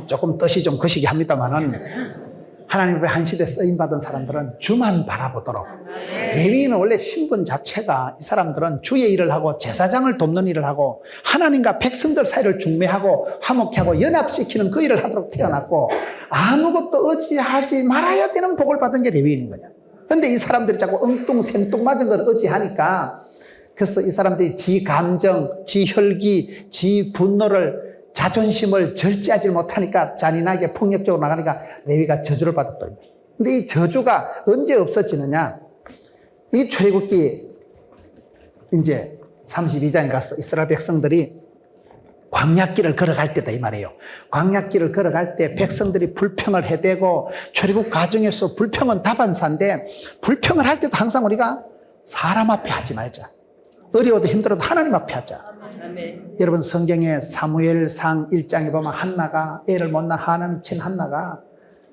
조금 뜻이 좀 거시기 합니다만은 하나님 앞에 한 시대 쓰임받은 사람들은 주만 바라보도록. 레위인은 원래 신분 자체가 이 사람들은 주의 일을 하고 제사장을 돕는 일을 하고 하나님과 백성들 사이를 중매하고 화목하고 연합시키는 그 일을 하도록 태어났고 아무것도 의지하지 말아야 되는 복을 받은 게 레위인인 거냐. 그런데 이 사람들이 자꾸 엉뚱생뚱 맞은 걸 의지하니까 그래서 이 사람들이 지 감정, 지 혈기, 지 분노를 자존심을 절제하지 못하니까 잔인하게 폭력적으로 나가니까 레위가 저주를 받았더니. 근데 이 저주가 언제 없어지느냐? 이 출애굽기 이제 32장에 가서 이스라엘 백성들이 광야길을 걸어갈 때다 이 말이에요. 광야길을 걸어갈 때 백성들이 불평을 해대고 출애굽 과정에서 불평은 다반사인데 불평을 할 때도 항상 우리가 사람 앞에 하지 말자. 어려워도 힘들어도 하나님 앞에 하자. 아멘. 여러분 성경에 사무엘상 1장에 보면 한나가 애를 못 낳아 하나님 친 한나가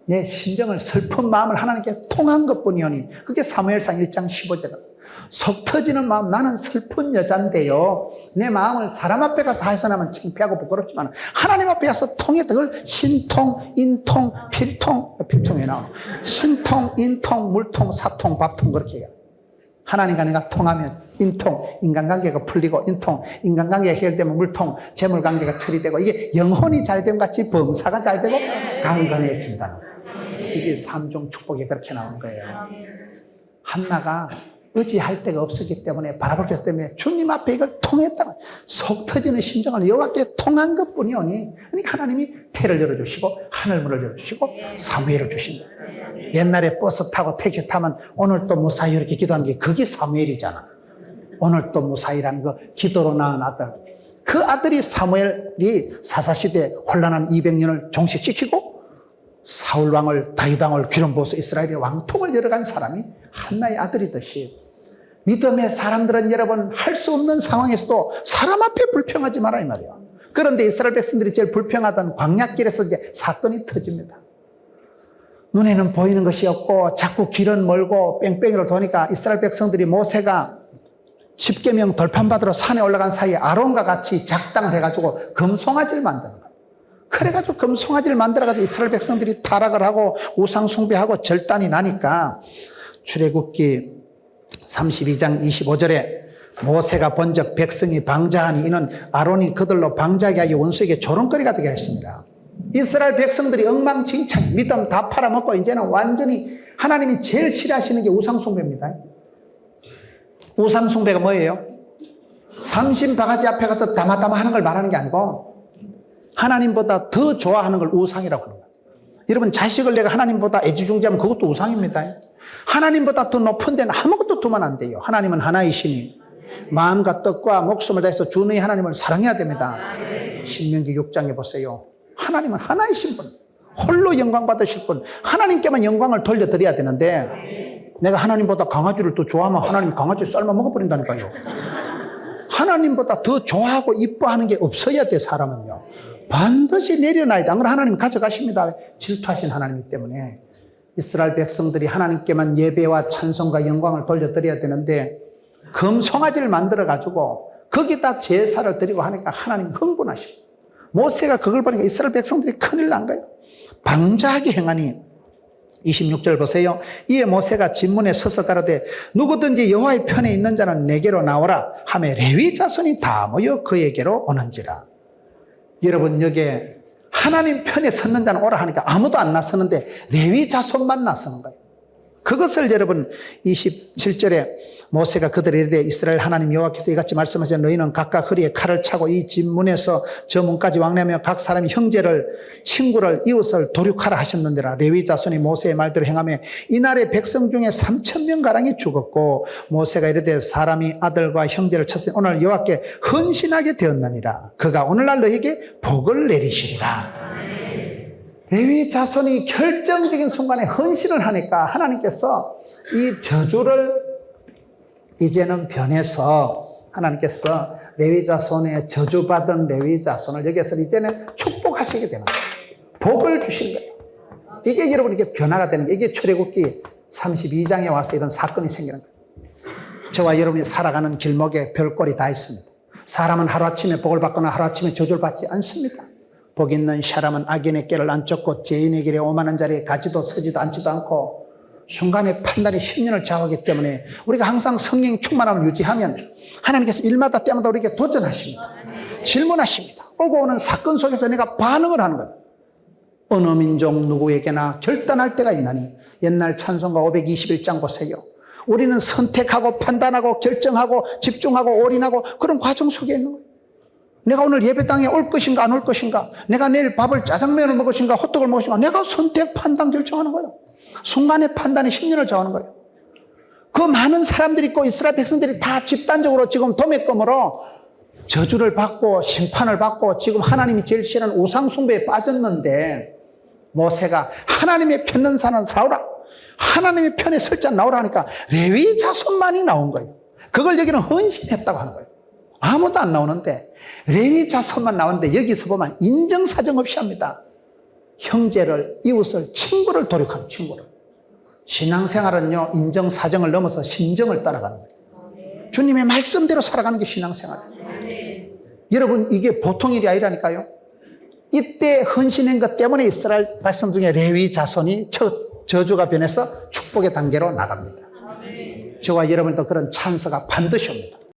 내 심정을 슬픈 마음을 하나님께 통한 것뿐이오니 그게 사무엘상 1장 15절. 속 터지는 마음 나는 슬픈 여잔데요. 내 마음을 사람 앞에 가서 하소연하면 창피하고 부끄럽지만 하나님 앞에 가서 통했다. 그걸 신통, 인통, 필통에 나오는 신통, 인통, 물통, 사통, 밥통 그렇게 해요. 하나님과 내가 통하면 인통, 인간관계가 풀리고 인통, 인간관계가 해결되면 물통, 재물관계가 처리되고 이게 영혼이 잘됨 같이 범사가 잘되고 강건해진다는 거예요. 이게 삼종 축복이 그렇게 나오는 거예요. 한나가 의지할 데가 없었기 때문에 바라볼 것 때문에 주님 앞에 이걸 통했다는 속 터지는 심정을 여호와께 통한 것뿐이오니 그러니까 하나님이 태를 열어주시고 하늘문을 열어주시고 사무엘을 주신다. 옛날에 버스 타고 택시 타면 오늘 또 무사히 이렇게 기도하는 게 그게 사무엘이잖아. 오늘 또 무사히라는 거 기도로 낳은 아들. 그 아들이 사무엘이 사사시대 혼란한 200년을 종식시키고 사울왕을 다윗왕을 기름 부어서 이스라엘의 왕통을 열어간 사람이 한나의 아들이듯이 믿음의 사람들은 여러분 할 수 없는 상황에서도 사람 앞에 불평하지 마라 이 말이에요. 그런데 이스라엘 백성들이 제일 불평하던 광야길에서 이제 사건이 터집니다. 눈에는 보이는 것이 없고 자꾸 길은 멀고 뺑뺑이를 도니까 이스라엘 백성들이 모세가 십계명 돌판받으러 산에 올라간 사이에 아론과 같이 작당을 해가지고 금송아지를 만드는 거예요. 그래가지고 금송아지를 만들어가지고 이스라엘 백성들이 타락을 하고 우상숭배하고 절단이 나니까 출애굽기 32장 25절에 모세가 본적 백성이 방자하니 이는 아론이 그들로 방자하게 하여 원수에게 조롱거리가 되게 했습니다. 이스라엘 백성들이 엉망진창 믿음 다 팔아먹고 이제는 완전히 하나님이 제일 싫어하시는 게 우상숭배입니다. 우상숭배가 뭐예요? 삼신바가지 앞에 가서 다마다마 하는 걸 말하는 게 아니고 하나님보다 더 좋아하는 걸 우상이라고 하는 거예요. 여러분 자식을 내가 하나님보다 애지중지하면 그것도 우상입니다. 하나님보다 더 높은 데는 아무것도 두면 안 돼요. 하나님은 하나이시니 마음과 뜻과 목숨을 다해서 주 너희 하나님을 사랑해야 됩니다. 신명기 6장에 보세요. 하나님은 하나이신 분, 홀로 영광 받으실 분, 하나님께만 영광을 돌려드려야 되는데 내가 하나님보다 강아지를 더 좋아하면 하나님 강아지 삶아 먹어버린다니까요. 하나님보다 더 좋아하고 이뻐하는 게 없어야 돼. 사람은요 반드시 내려놔야 돼. 안 그러면 하나님 가져가십니다. 질투하신 하나님이기 때문에 이스라엘 백성들이 하나님께만 예배와 찬송과 영광을 돌려드려야 되는데 금송아지를 만들어가지고 거기다 제사를 드리고 하니까 하나님 흥분하시고 모세가 그걸 보니까 이스라엘 백성들이 큰일 난 거예요. 방자하게 행하니 26절 보세요. 이에 모세가 진문에 서서 가로되 누구든지 여호와의 편에 있는 자는 내게로 나오라 하며 레위 자손이 다 모여 그에게로 오는지라. 여러분, 여기에 하나님 편에 섰는 자는 오라 하니까 아무도 안 나서는데 레위 자손만 나서는 거예요. 그것을 여러분 27절에 모세가 그들에 이르되 이스라엘 하나님 여호와께서 이같이 말씀하시되 너희는 각각 허리에 칼을 차고 이 집 문에서 저 문까지 왕래하며 각 사람이 형제를 친구를 이웃을 도륙하라 하셨는데라. 레위 자손이 모세의 말대로 행하며 이날에 백성 중에 3,000명 가량이 죽었고 모세가 이르되 사람이 아들과 형제를 쳤으니 오늘 여호와께 헌신하게 되었느니라. 그가 오늘날 너희에게 복을 내리시리라. 레위 자손이 결정적인 순간에 헌신을 하니까 하나님께서 이 저주를 이제는 변해서 하나님께서 레위 자손의 저주받은 레위 자손을 여기에서 이제는 축복하시게 되는 거예요. 복을 주신 거예요. 이게 여러분 이게 변화가 되는 거예요. 이게 출애굽기 32장에 와서 이런 사건이 생기는 거예요. 저와 여러분이 살아가는 길목에 별꼴이 다 있습니다. 사람은 하루아침에 복을 받거나 하루아침에 저주를 받지 않습니다. 복 있는 사람은 악인의 꾀를 안 쫓고 죄인의 길에 오만한 자리에 가지도 서지도 앉지도 않고 순간의 판단이 10년을 좌우하기 때문에 우리가 항상 성령 충만함을 유지하면 하나님께서 일마다 때마다 우리에게 도전하십니다. 질문하십니다. 오고 오는 사건 속에서 내가 반응을 하는 거예요. 어느 민족 누구에게나 결단할 때가 있나니 옛날 찬송가 521장 보세요. 우리는 선택하고 판단하고 결정하고 집중하고 올인하고 그런 과정 속에 있는 거예요. 내가 오늘 예배당에 올 것인가 안 올 것인가, 내가 내일 밥을 짜장면을 먹을 것인가 호떡을 먹을 것인가, 내가 선택 판단 결정하는 거예요. 순간의 판단이 10년을 좌우하는 거예요. 그 많은 사람들이 있고 이스라엘 백성들이 다 집단적으로 지금 도매금으로 저주를 받고 심판을 받고 지금 하나님이 제일 싫어하는 우상숭배에 빠졌는데 모세가 하나님의 편는 사는 나오라, 하나님의 편에 설 자 나오라 하니까 레위 자손만이 나온 거예요. 그걸 여기는 헌신했다고 하는 거예요. 아무도 안 나오는데 레위 자손만 나오는데 여기서 보면 인정사정 없이 합니다. 형제를, 이웃을, 친구를 도륙하는 친구를. 신앙생활은요, 인정사정을 넘어서 심정을 따라가는 거예요. 주님의 말씀대로 살아가는 게 신앙생활이에요. 여러분, 이게 보통 일이 아니라니까요. 이때 헌신한 것 때문에 이스라엘 백성 중에 레위 자손이 저주가 변해서 축복의 단계로 나갑니다. 저와 여러분도 그런 찬스가 반드시 옵니다.